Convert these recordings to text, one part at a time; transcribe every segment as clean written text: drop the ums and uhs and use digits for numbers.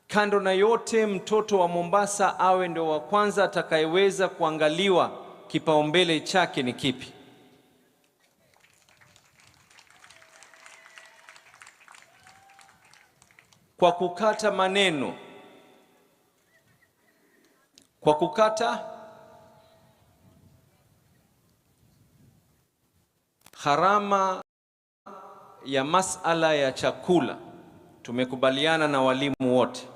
kando na yote, mtoto wa Mombasa awe ndio wa kwanza atakayeweza kuangaliwa kipaumbele chake ni kipi. Kwa kukata maneno, kwa kukata gharama ya masala ya chakula, tumekubaliana na walimu wote,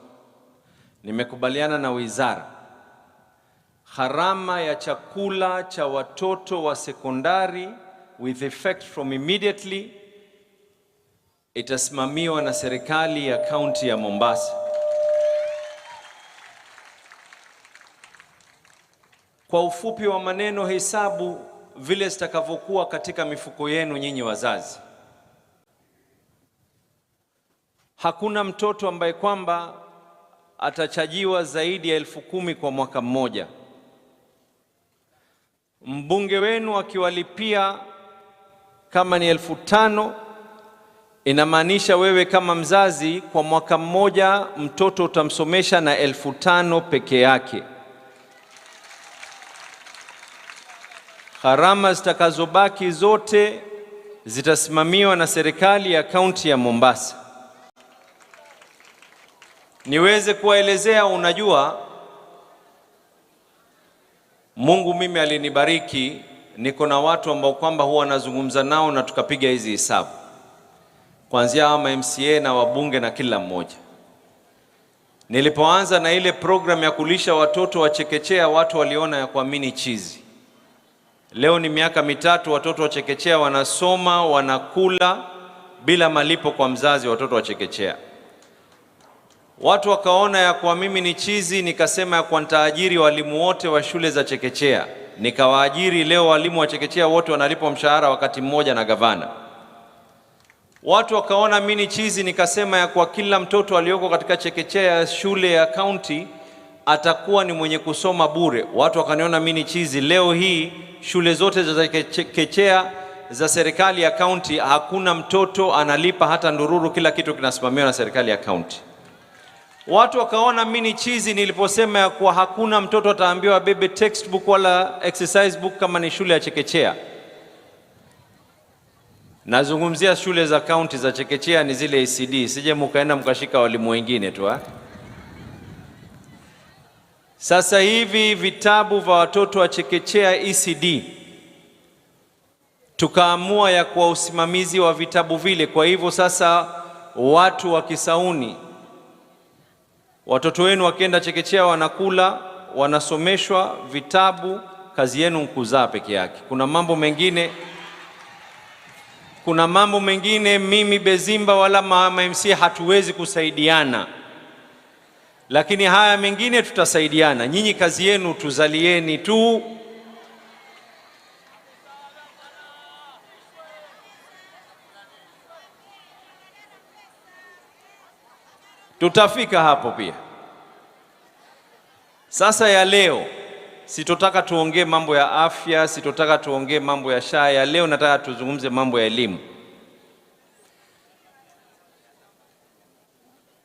nimekubaliana na wizara, gharama ya chakula cha watoto wa sekondari with effect from immediately itasimamiwa na serikali ya kaunti ya Mombasa. Kwa ufupi wa maneno, hesabu vile zitakavyokuwa katika mifuko yenu nyinyi wazazi. Hakuna mtoto ambaye kwamba atachajiwa zaidi ya 10,000 kwa mwaka mmoja. Mbunge wenu akiwalipia kama ni 5,000, inamaanisha wewe kama mzazi kwa mwaka mmoja mtoto utamsomesha na 5,000 peke yake. Gharama zitakazobaki zote zitasimamiwa na serikali ya kaunti ya Mombasa. Niweze kuwaelezea, unajua Mungu mimi alinibariki, niko na watu ambao kwamba huwa nazungumza nao na tukapiga hizi hesabu, kuanzia ama MCA na wabunge na kila mmoja. Nilipoanza na ile program ya kulisha watoto wa chekechea, watu waliona ya kuamini chizi. Leo ni miaka 3 watoto wa chekechea wanasoma, wanakula bila malipo kwa mzazi, watoto wa chekechea. Watu wakaona ya kuwa mimi ni chizi, nikasema ya kuwa nitaajiri walimu wote wa shule za chekechea. Nikawaajiri, leo walimu wa chekechea wote wanalipwa mshahara wakati mmoja na gavana. Watu wakaona mimi ni chizi, nikasema ya kuwa kila mtoto aliyoko katika chekechea ya shule ya county atakuwa ni mwenye kusoma bure. Watu wakaniona mimi ni chizi. Leo hii shule zote za chekechea za serikali ya county hakuna mtoto analipa hata ndururu, kila kitu kinasimamiwa na serikali ya county. Watu wakaona mimi ni chizi niliposema ya kuwa hakuna mtoto ataambiwa bebe textbook wala exercise book kama ni shule ya chekechea. Nazungumzia shule za county za chekechea ni zile ECD, sije mkaenda mkashika walimu wengine tu. Sasa hivi vitabu vya watoto wa chekechea ECD tukaamua ya kwa usimamizi wa vitabu vile. Kwa hivyo sasa watu wa Kisauni, watoto wenu wakienda chekechea wanakula, wanasomeshwa vitabu, kazi yenu mkuzaa peke yake. Kuna mambo mengine mimi Bezimba wala mama MC hatuwezi kusaidiana, lakini haya mengine tutasaidiana. Nyinyi kazi yenu tuzalieni tu. Tutafika hapo pia. Sasa ya leo sitotaka tuongee mambo ya afya, sitotaka tuongee mambo ya SHA. Ya leo nataka tuzungumze mambo ya elimu.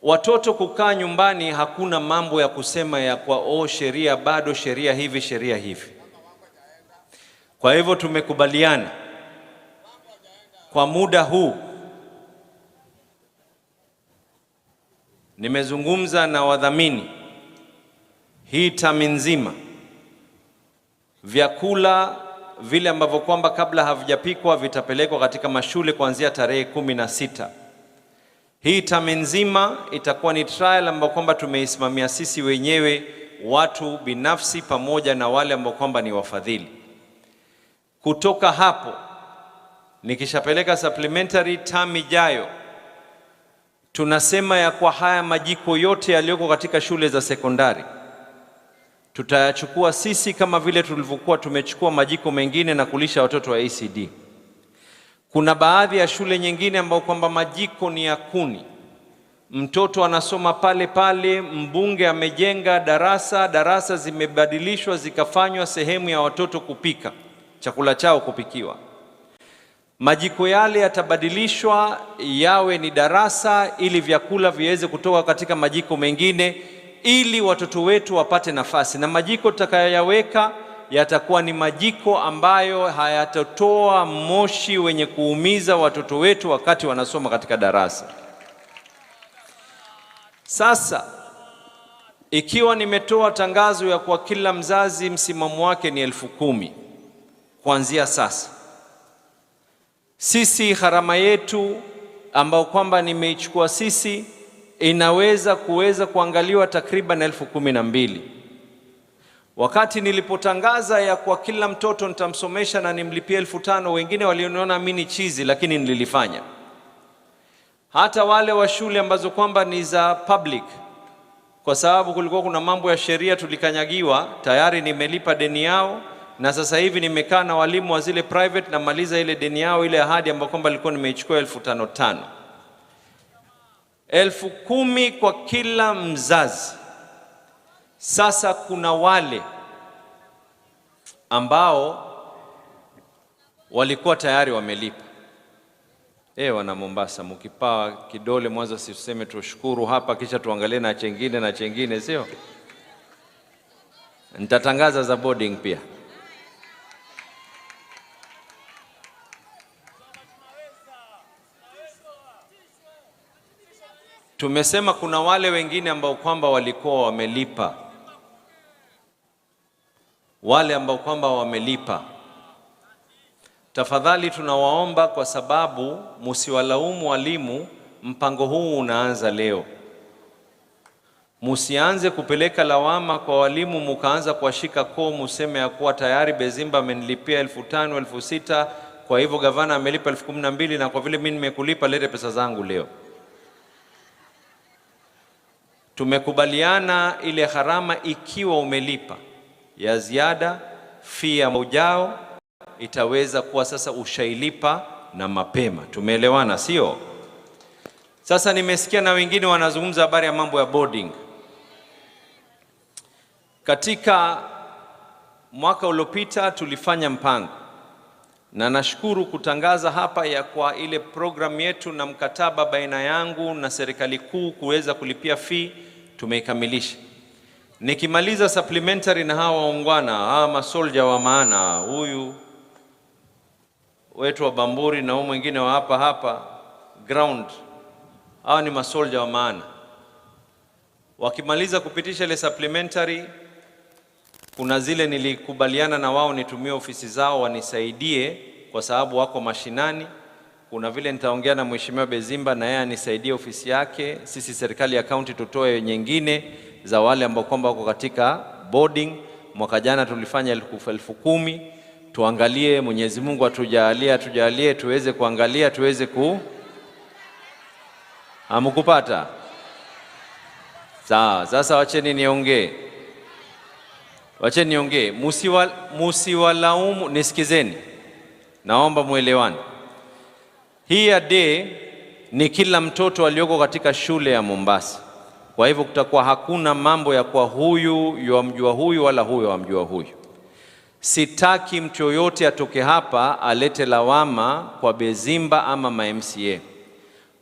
Watoto kukaa nyumbani, hakuna mambo ya kusema ya kwa sheria bado, sheria hivi, sheria hivi. Kwa hivyo tumekubaliana kwa muda huu, nimezungumza na wadhamini hii tami nzima, vyakula vile ambavyo kwamba kabla havijapikwa vitapelekwa katika mashule kuanzia tarehe 16. Hii tami nzima itakuwa ni trial ambayo kwamba tumeisimamia sisi wenyewe, watu binafsi pamoja na wale ambao kwamba ni wafadhili. Kutoka hapo nikishapeleka supplementary tami ijayo, tunasema ya kwa haya majiko yote yaliyoko katika shule za sekondari tutayachukua sisi kama vile tulivyokuwa tumechukua majiko mengine na kulisha watoto wa ECD. Kuna baadhi ya shule nyingine ambao kwamba majiko ni ya kuni, mtoto anasoma pale pale, mbunge amejenga darasa zimebadilishwa zikafanywa sehemu ya watoto kupika chakula chao kupikiwa. Majiko yale yatabadilishwa yawe ni darasa ili vyakula viweze kutoka katika majiko mengine ili watoto wetu wapate nafasi, na majiko tutakayoyaweka yatakuwa ni majiko ambayo hayatotoa moshi wenye kuumiza watoto wetu wakati wanasoma katika darasa. Sasa ikiwa nimetoa tangazo ya kwa kila mzazi msimamo wake ni 10,000 kuanzia sasa, sisi gharama yetu ambao kwamba nimeichukua sisi inaweza kuangaliwa takriban 12,000. Wakati nilipotangaza ya kwa kila mtoto nitamsomesha na nimlipie 5,000, wengine walioniona mimi chizi, lakini nililifanya. Hata wale wa shule ambazo kwamba ni za public, kwa sababu kulikuwa kuna mambo ya sheria tulikanyagiwa, tayari nimelipa deni yao, na sasa hivi nimekaa na walimu wa zile private na maliza ile deni yao, ile ahadi ambayo kwamba nilikuwa nimeichukua 5,500. 10,000 kwa kila mzazi. Sasa kuna wale ambao walikuwa tayari wamelipa. Wana Mombasa, mkipaa kidole mwanzo siseme tushukuru hapa, kisha tuangalie na chengine, sio? Nitatangaza za boarding pia. Tumesema kuna wale wengine ambao kwamba walikuwa wamelipa. Wale ambao kwamba wamelipa, tafadhali tunawaomba, kwa sababu msiwalaumu walimu, mpango huu unaanza leo. Msianze kupeleka lawama kwa walimu mkaanza kuwashika koo, mseme ya kuwa tayari Bezimba amenilipia 5,000, 6,000, kwa hivyo gavana amelipa 12,000 na kwa vile mimi nimekulipa lete pesa zangu leo. Tumekubaliana ile gharama ikiwa umelipa ya ziada, fee ya ujao itaweza kuwa sasa ushailipa na mapema. Tumeelewana, sio? Sasa nimesikia na wengine wanazungumza habari ya mambo ya boarding. Katika mwaka uliopita tulifanya mpango, na nashukuru kutangaza hapa ya kwa ile program yetu na mkataba baina yangu na serikali kuu kuweza kulipia fee tumeikamilisha. Nikimaliza supplementary na hawa waungwana, hawa masoldier wa maana, huyu wetu wa Bamburi na huyu mwingine wa hapa ground, hawa ni masoldier wa maana. Wakimaliza kupitisha ile supplementary, kuna zile nilikubaliana na wao nitumie ofisi zao wanisaidie kwa sababu wako mashinani. Kuna vile nitaongea na Mheshimiwa Bezimba na yeye anisaidie ofisi yake. Sisi serikali ya county tutoe nyingine za wale ambao kwamba wako katika boarding. Mwaka jana tulifanya 10,000. Tuangalie, Mwenyezi Mungu atujalie tuweze kuangalia, tuweze hamkupata. Sawa, sasa wacheni niongee. Musiwalaumu, nisikizeni. Naomba muelewane. Hii ya day ni kila mtoto aliyoko katika shule ya Mombasa. Kwa hivyo kutakuwa hakuna mambo ya kwa huyu yamjua huyu wala huyu yamjua huyu. Sitaki mtu yoyote atoke hapa alete lawama kwa Bezimba ama ma-MCA,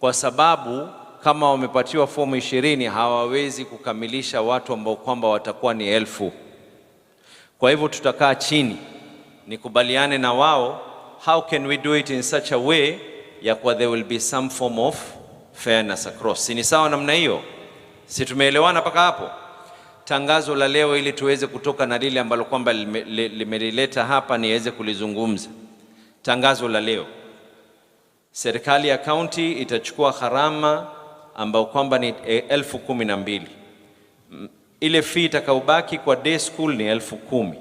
kwa sababu kama wamepatiwa fomu 20 hawawezi kukamilisha watu ambao kwamba watakuwa ni 1000. Kwa hivyo tutakaa chini nikubaliane na wao, how can we do it in such a way ya kwa there will be some form of fairness across. Ni sawa namna hiyo? Si tumeelewana paka hapo? Tangazo la leo ili tuweze kutoka na lile ambalo kwamba limelileta hapa niweze kulizungumza. Tangazo la leo, serikali ya county itachukua gharama ambao kwamba ni 12,000. Ile fee itakaobaki kwa day school ni 10,000.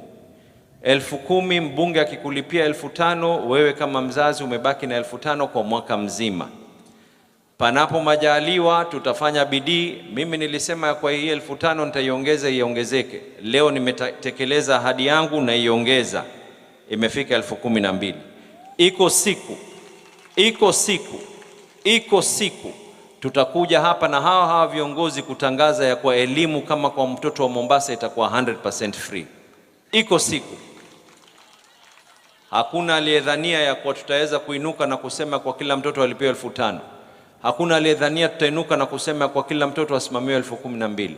10,000, mbunge akikulipia 5,000, wewe kama mzazi umebaki na 5,000 kwa mwaka mzima. Panapo majaliwa tutafanya bidii. Mimi nilisema kwa hii 5,000 nitaiongeza iongezeke. Leo nimetekeleza ahadi yangu na iongeza, imefika 12,000. Iko siku tutakuja hapa na hawa viongozi kutangaza ya kwa elimu kama kwa mtoto wa Mombasa itakuwa 100% free. Iko siku. Hakuna aliyedhania ya kuwa tutaweza kuinuka na kusema kwa kila mtoto alipewa 5,000. Hakuna aliyedhania tutainuka na kusema kwa kila mtoto asimamiwe 12,000.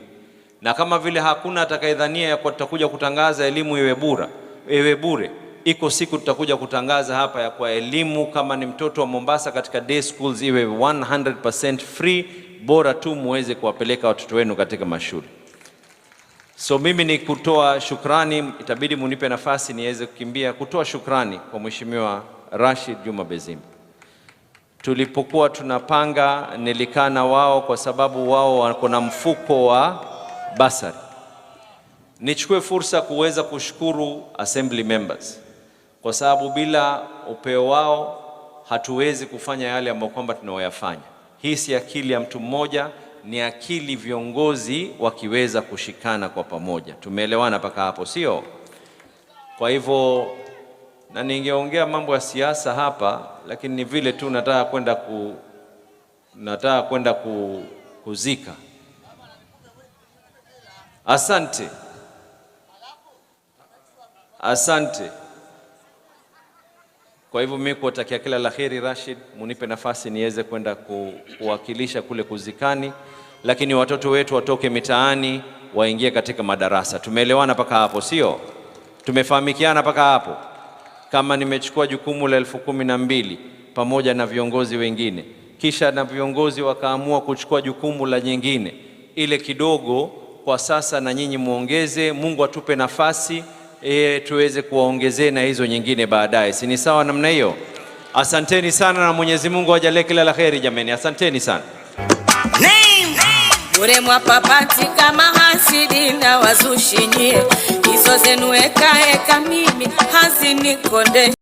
Na kama vile hakuna atakayedhania ya kuwa tutakuja kutangaza elimu iwe bure, iko siku tutakuja kutangaza hapa ya kwa elimu kama ni mtoto wa Mombasa katika day schools iwe 100% free, bora tu muweze kuwapeleka watoto wenu katika mashule. So mimi ni kutoa shukrani, itabidi munipe nafasi niweze kukimbia kutoa shukrani kwa Mheshimiwa Rashid Juma Bezimba. Tulipokuwa tunapanga nilikaa na wao kwa sababu wao wako na mfuko wa basari. Nichukue fursa kuweza kushukuru assembly members kwa sababu bila upeo wao hatuwezi kufanya yale ambayo kwamba tunayoyafanya. Hii si akili ya mtu mmoja, ni akili viongozi wakiweza kushikana kwa pamoja. Tumeelewana mpaka hapo, sio? Kwa hivyo, na ningeongea mambo ya siasa hapa, lakini ni vile tu nataka kwenda kuzika. Asante. Kwa hivyo mimi kuwatakia kila la kheri Rashid, munipe nafasi niweze kwenda kuwakilisha kule kuzikani, lakini watoto wetu watoke mitaani waingie katika madarasa. Tumeelewana mpaka hapo, sio? Tumefahamikiana mpaka hapo? Kama nimechukua jukumu la 12,000 pamoja na viongozi wengine, kisha na viongozi wakaamua kuchukua jukumu la nyingine, ile kidogo kwa sasa na nyinyi muongeze, Mungu atupe nafasi tuweze kuwaongezea na hizo nyingine baadaye. Si ni sawa namna hiyo? Asanteni sana na Mwenyezi Mungu ajalie kila la kheri jameni. Asanteni sana. Bure mwapapati kama hasidi na wazushi nyie, hizo zenu eka mimi hazinikonde.